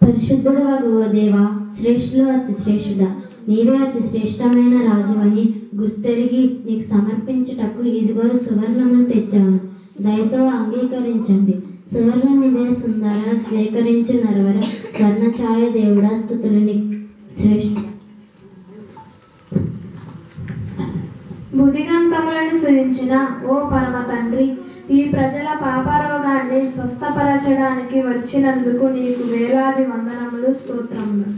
పరిశుద్ధుడవగు ఓ దేవా, శ్రేష్ఠులు అతి శ్రేష్ఠుడా, నీవే అతి శ్రేష్టమైన రాజువని గుర్తెరిగి నీకు సమర్పించుటకు ఇదిగో సువర్ణమును తెచ్చాను, దయతో అంగీకరించండి. సువర్ణమిదే సుందర స్వీకరించు నరవర స్వర్ణఛాయ దేవుడా, స్తుతులు శ్రేష్ఠ. భుదిగంతములను సృజించిన ఓ పరమ తండ్రి, ఈ ప్రజల పాపరోగాన్ని స్వస్థపరచడానికి వచ్చినందుకు నీకు వేలాది వందనములు, స్తోత్రములు.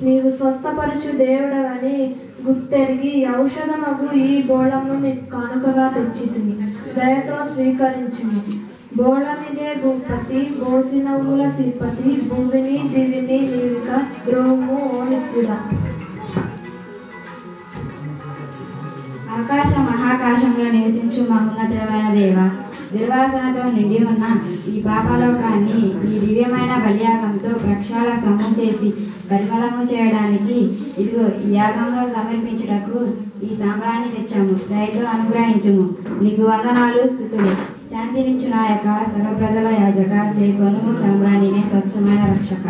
నీవు స్వస్థపరచు దేవుడవని గుర్తెరిగి ఔషధమగు ఈ బోళము నీకు కానుకగా తెచ్చితిని, దయతో స్వీకరించుము. బోళమిదే భూపతి, బోసినవుల శ్రీపతి, భూమిని దివిని నీవిక ద్రోము ఓ నిత్యుడా. ఆకాశ మహాకాశంలో నివసించు మహోన్నతుడమైన దేవ, దుర్వాసనతో నిండి ఉన్న ఈ పాపలోకాన్ని ఈ దివ్యమైన బలియాగంతో ప్రక్షాళనము చేసి పరిమళము చేయడానికి ఇదిగో ఈ యాగంలో సమర్పించుటకు ఈ సాంబ్రాన్ని తెచ్చాము, దయతో అనుగ్రహించుము. నీకు వందనాలు, స్తుతులు. శాంతినిచ్చు నా యొక్క సర్వ ప్రజల యాజక, చేకొను సాంబ్రాణినే స్వచ్ఛమైన రక్షక.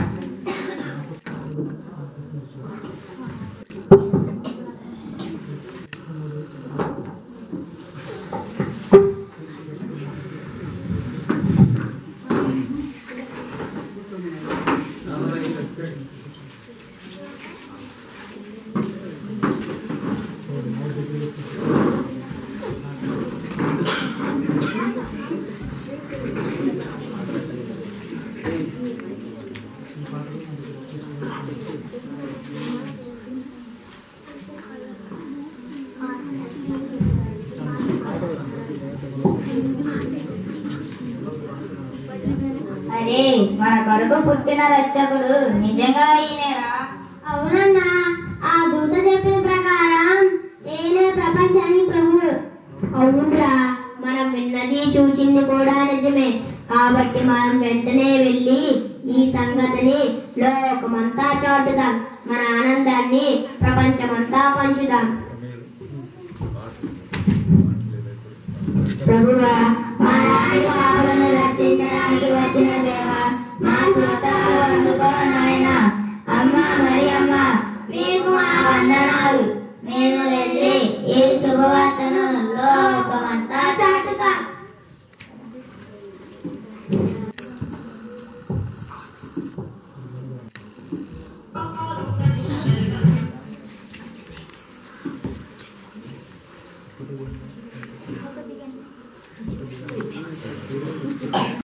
అరే, మన కొరకు పుట్టిన రక్షకుడు నిజంగా ఈయనేరా? అవునన్నా, ఆ దూత చెప్పిన ప్రకారం నేనే ప్రపంచానికి ప్రభు. అవునురా, మనం విన్నది చూచింది కూడా నిజమే. కాబట్టి మనం వెంటనే వెళ్ళి ఈ సంగతిని లోకమంతా చాటుదాం, మన ఆనందాన్ని ప్రపంచమంతా పంచుదాం. ప్రభువా, మా రాణి పాపలను రక్షించడానికి వచ్చిన దేవా, మా శ్రోత